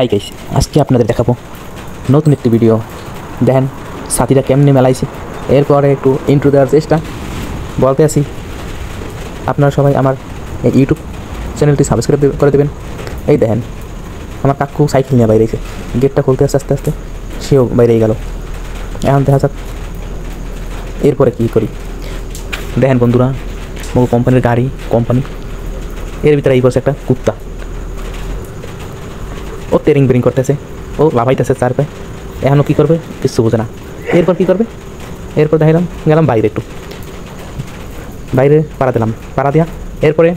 Hi guys, আজকে আপনাদের দেখাবো নতুন একটি ভিডিও। দেখেন সাথীরা কেমনে মেলাইছে। এরপরে একটু ইন্ট্রো দেওয়ার চেষ্টা বলতে আসি, আপনারা সবাই আমার এই ইউটিউব চ্যানেলটি সাবস্ক্রাইব করে দেবেন। এই দেখেন আমার কাকু সাইকেল নিয়ে বাইরেছে, গেটটা খুলতে আসতে আস্তে আস্তে সেও বাইরেই গেল। এখন দেখা যাক এরপরে কী করি। দেখেন বন্ধুরা, মোর কোম্পানির গাড়ি, কোম্পানি এর ভিতরে এই বসে একটা কুত্তা, ও তেরিং বেরিং করতেছে, ও লাভাইতেছে চার পায়ে। এখনও কী করবে কিছু বোঝে না। এরপর কী করবে, এরপর দেখালাম গেলাম বাইরে, একটু বাইরে পাড়া দিলাম, পাড়া দিয়া এরপরে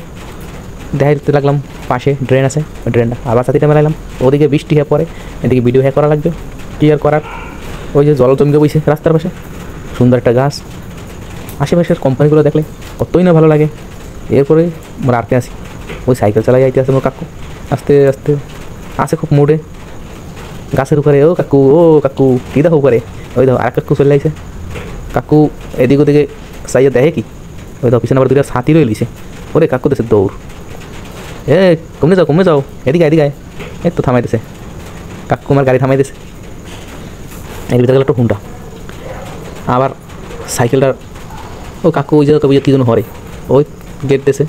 দেখাইতে লাগলাম পাশে ড্রেন আছে, ওই ড্রেনটা আবার সাথীটা মেলাইলাম। ওদিকে বৃষ্টি হয়ে পড়ে, এদিকে ভিডিও হ্যাঁ করা লাগবে, ক্লিয়ার করার। ওই যে জল জমকে বইছে রাস্তার পাশে, সুন্দর একটা গাছ। আশেপাশের কোম্পানিগুলো দেখলে কতই না ভালো লাগে। এরপরে আমরা আটকে আসি, ওই সাইকেল চালাই যাইতে আসে মোর কাকু, আস্তে আস্তে আসে খুব মুডে গাছের উপরে। ও কাকু কী দেখো উপরে, ওই দেখো আর কাকু চলে আইছে। কাকু এদিক ওদিকে চাইয়া দেখে কি, ওই দেখো পিছনে আবার দুইটা ছাতি রয়ে লিছে। ওরে কাকু দেশে দৌড়, কমে যাও এদিকে এদিকে। এই তো থামাইতেছে কাকু, আমার গাড়ি থামাইতেছে। এর ভিতরে গেল একটা হুন্ডা, আবার সাইকেলটা ও কাকু ওই জায়গা কী জন্য হরে, ওই গেট দেশে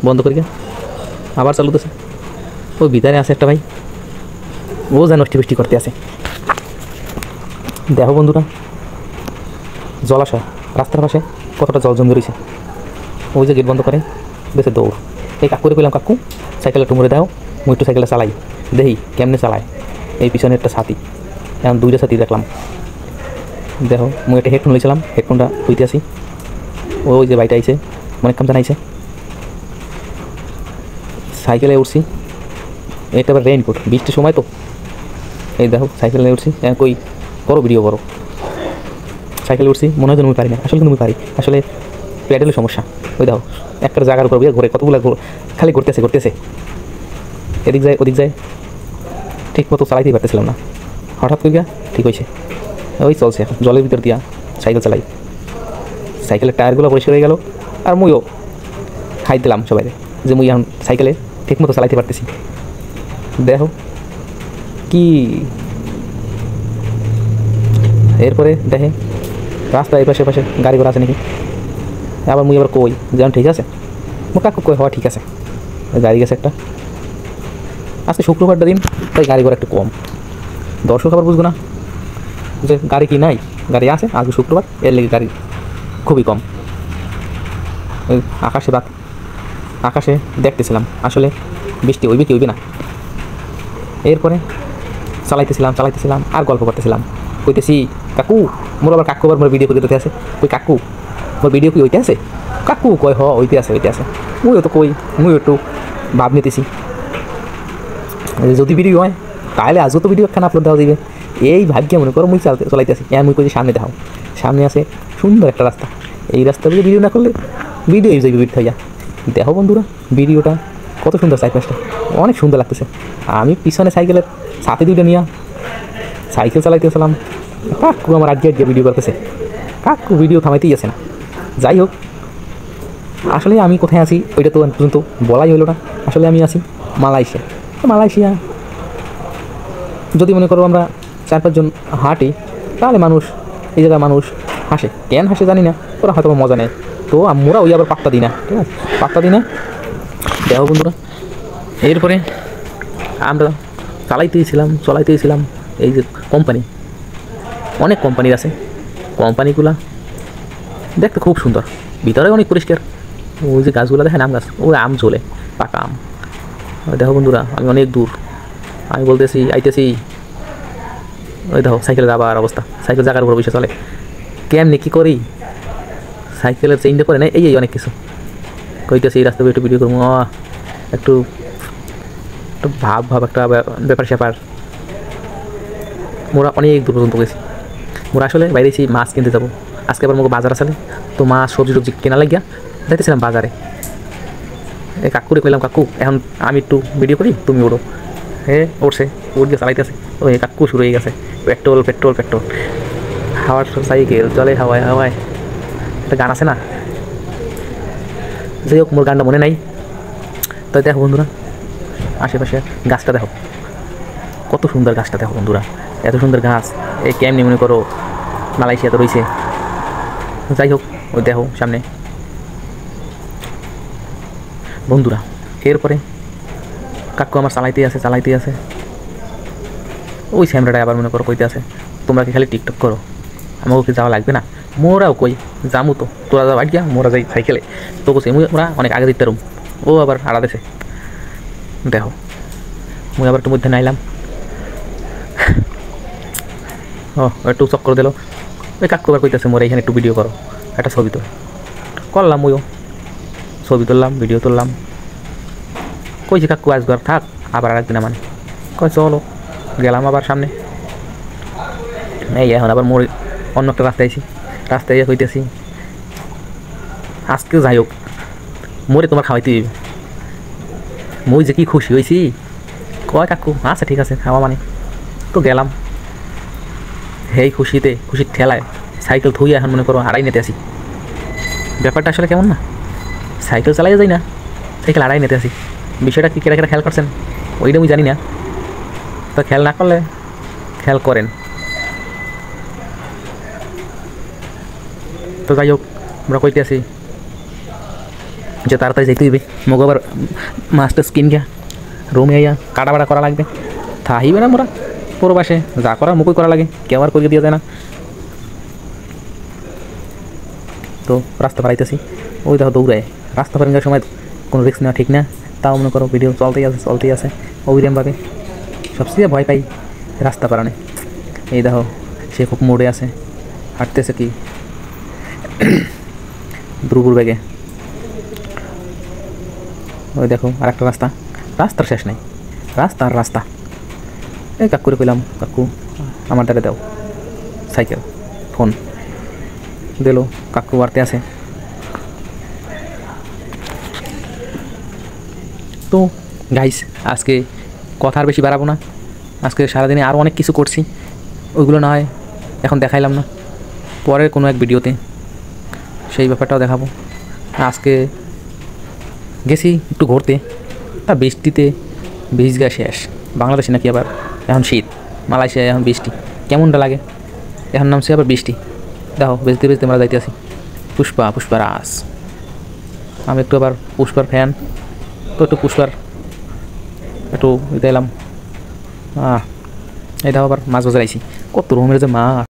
বন্ধ করি আবার চালু দিছে। ওই ভিতরে আছে একটা ভাই, ও যা নষ্টি বৃষ্টি করতে আছে। দেখো বন্ধুরা, জলাশয় রাস্তার পাশে কতটা জল জমে রয়েছে। ওই যে গেট বন্ধ করে বেশি দৌড়। এই কাকুরে পেলাম, কাকু সাইকেলটা টুমরে দাও, মুই একটু সাইকেলটা চালাই দেখি কেমনে চালায়। এই পিছনে একটা সাথী, এখন দুইটা সাথী দেখলাম। দেখো মুই একটা হেডফোন লইছিলাম, হেডফোনটা হইতে আসি। ওই যে বাইটা আইছে, অনেক কাম জানাইছে। সাইকেলে উঠছি, এটা আবার রেইনকোট, বৃষ্টির সময় তো। এই দেখো সাইকেলে উঠছি, কই বড়ো ভিডিও বড়ো। সাইকেলে উঠছি, মনে হয় যেন আমি পারি না, আসলে কিন্তু আমি পারি। আসলে প্যাডেলের সমস্যা। ওই দেখো একটা জায়গার উপর ঘুরে কতগুলো খালি ঘুরতেছে, এদিক যায় ওদিক যায়, ঠিক মতো চালাইতেই পারতেছিলাম না। হঠাৎ করে ঠিক হয়েছে, ওই চলছে এখন জলের ভিতর দিয়া সাইকেল চালাই। সাইকেলের টায়ারগুলো পরিষ্কার হয়ে গেল, আর মুইও খাই দিলাম সবাই যে মুই এখন সাইকেলে ঠিক মতো চালাইতে পারতেছি। দেখো কি এরপরে দেখে রাস্তা এই পাশে পাশে গাড়ি ঘোড়া আছে নাকি। আবার মুই আবার কই যেমন ঠিক আছে, মো কাকু কই হওয়া ঠিক আছে। গাড়ি গেছে একটা, আজকে শুক্রবারটা দিন, তাই গাড়ি ঘোড়া একটু কম। দর্শক আবার বুঝবো না যে গাড়ি কি নাই, গাড়ি আছে, আজকে শুক্রবার এর লেগে গাড়ি খুবই কম। ওই আকাশে দেখতেছিলাম, আসলে বৃষ্টি হইবে না। এরপরে চালাইতেছিলাম আর গল্প করতেছিলাম। কইতেছি কাকু মোর আবার কাকু আবার মোর ভিডিও করতে আছে। কই কাকু মোর ভিডিও কি হইতে আছে, কাকু কয় হইতে আছে। মুইও তো কই, মুই একটু ভাব নিতেছি যদি ভিডিও হয় তাহলে আজও তো ভিডিও একখানা আপলোড দেওয়া যাবে। এই ভাগ্যে মনে করো মুই চলাইতেছি, মুই কই সামনে দেখাও, সামনে আছে সুন্দর একটা রাস্তা। এই রাস্তা দিয়ে ভিডিও না করলে ভিডিও যাবে বিট হইয়া। দেখো বন্ধুরা ভিডিওটা কত সুন্দর, সাইকেলটা অনেক সুন্দর লাগতেছে। আমি পিছনে সাইকেলের সাথে দুইটা নিয়ে সাইকেল চালাইতেছিলাম, কাকু আমার আজকে ভিডিও করতেছে। কাকু ভিডিও থামাইতেই আছে না। যাই হোক, আসলে আমি কোথায় আছি ওইটা তো পর্যন্ত বলাই হইল না। আসলে আমি আছি মালয়েশিয়া। যদি মনে করো আমরা 4-5 জন হাঁটি, তাহলে এই জায়গায় মানুষ হাসে। কেন হাসে জানি না, ওরা হয়তো মজা নেয়। তো আমরা ওই আবার পাত্তা দিই না, ঠিক আছে, পাত্তা দিই না। দেখো বন্ধুরা, এরপরে আমরা চলাইতেছিলাম। এই যে কোম্পানি, অনেক কোম্পানির আছে, কোম্পানিগুলা দেখতে খুব সুন্দর, ভিতরে অনেক পরিষ্কার। ওই যে গাছগুলো দেখেন, আম গাছ, ওই আম ঝোলে, পাকা আম। দেখো বন্ধুরা, আমি অনেক দূর, আমি বলতেছি আইতেছি। ওই দেখো সাইকেলের আবার অবস্থা, সাইকেল জায়গার উপর বসে চলে। কেমনি কী করি, সাইকেলের চেইনটা করে নেই, এই অনেক কিছু কইতেছি। এই রাস্তায় একটু ভিডিও করবো, একটু ভাব একটা ব্যাপার স্যাপার। মোরা অনেক দূর পর্যন্ত গেছি। মোরা আসলে বাইরেছি মাছ কিনতে যাবো আজকে, আবার মোকে বাজার আসলে তো মাছ সবজি কেনা লাগিয়া যাইতেছিলাম বাজারে। এই কাকুরে কইলাম, কাকু এখন আমি একটু ভিডিও করি, তুমি ওড়ো। উঠছে, গিয়ে চালাইতেছে। ওই কাকু শুরু হয়ে গেছে, পেট্রোল। হাওয়ার সাইকেল চলে হাওয়ায়। একটা গান আছে না, যাই হোক মোর গানটা মনে নাই। তাই দেখো বন্ধুরা, আশেপাশে গাছটা দেখো, কত সুন্দর গাছটা দেখো বন্ধুরা, এত সুন্দর গাছ। এই কেমনি মনে করো মালয়েশিয়াতে রয়েছে। যাই হোক, ওই দেখো সামনে বন্ধুরা। এরপরে কাকু আমার চালাইতেই আছে। ওই স্যামরাটাই আবার মনে করো কইতে আছে, তোমরা কি খালি টিকটক করো, আমাকে কি যাওয়া লাগবে না? মোরাও কই যামু তো, তোরা যা বাইক গিয়া, মোরা যাই সাইকেলে। তো বসে ওরা অনেক আগে দিতে রুম, ও আবার আড়া দেশে। দেখো মুই আবার একটু মধ্যে নাইলাম। ও একটু চক্কর দিল। ওই কাকু আবার কইতেছে মোরা এখানে একটু ভিডিও করো, একটা ছবি তো করলাম। ওইও ছবি তুললাম, ভিডিও তুললাম। কইছি কাকু আজবার থাক, আবার আরেকদিন মানে কয় চলো। গেলাম আবার সামনে। এই এখন আবার মোড় অন্য একটা রাস্তায় কইতেছি আজকেও যাই হোক মোরে তোমার খাওয়াইতে দিবি। মই যে কি খুশি হয়েছি। কয় কাকু আচ্ছা ঠিক আছে খাওয়া মানে। তো গেলাম, সেই খুশির ঠেলায় সাইকেল ধুই এখন মনে করো আড়াই নিতে আসি। ব্যাপারটা আসলে কেমন না, সাইকেল চালাই যাই না, সাইকেল আড়াই নিতে আসি। বিষয়টা কি কেরা কেরা খেয়াল করছেন ওইটা আমি জানি না, তো খেয়াল না করলে খেয়াল করেন। তো যাই হোক আমরা কইতে আসি যে তাড়াতাড়ি যেতে হইবে, মগ আবার মাছটা স্কিন গিয়া রুমে আইয়া কাটা বাটা করা লাগবে। থাইবে না মোরা পরবাসে যা করার মুখই করা লাগে, কেউ আর করিয়ে দিয়ে যায় না। তো রাস্তা পাড়াইতেছি, ওই দেখো দৌড়ায়। রাস্তা পাড়ানোর সময় কোনো রিস্ক নেওয়া ঠিক না, তাও মনে করো ভিডিও চলতেই আছে অবিরামভাবে। সবচেয়ে ভয় পাই রাস্তা পাড়ানে। এই দেখো সে খুব মোড়ে আছে, হাঁটতেছে কি দ্রুপুর ব্যাগে। ওই দেখো আর একটা রাস্তার শেষ নেই, রাস্তা। এই কাকুরে কইলাম কাকু আমার দ্বারা দাও সাইকেল, ফোন দিল। কাকু বাড়তে আছে। তো গাইস আজকে কথা আর বেশি বাড়াবো না। আজকে সারাদিনে আরও অনেক কিছু করছি, ওইগুলো না হয় এখন দেখাইলাম না, পরের কোনো এক ভিডিওতে সেই ব্যাপারটাও দেখাবো। আজকে গেছি একটু ঘুরতে, তা বৃষ্টিতে ভিজগা শেষ। বাংলাদেশে নাকি আবার এখন শীত, মালয়েশিয়ায় এখন বৃষ্টি, কেমনটা লাগে। এখন নামছে আবার বৃষ্টি। দেখো বেজতে আমরা যাইতে আছি পুষ্পারাজ। আমি একটু আবার পুষ্পার ফ্যান, তো একটু পুষ্পার একটু এলাম। এই দেখো আবার মাছ বাজার আইছি, কত রকমের যে মাছ।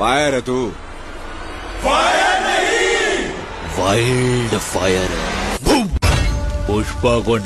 फायर है तू। फायर नहीं, वाइल्ड फायर है। पुष्पा को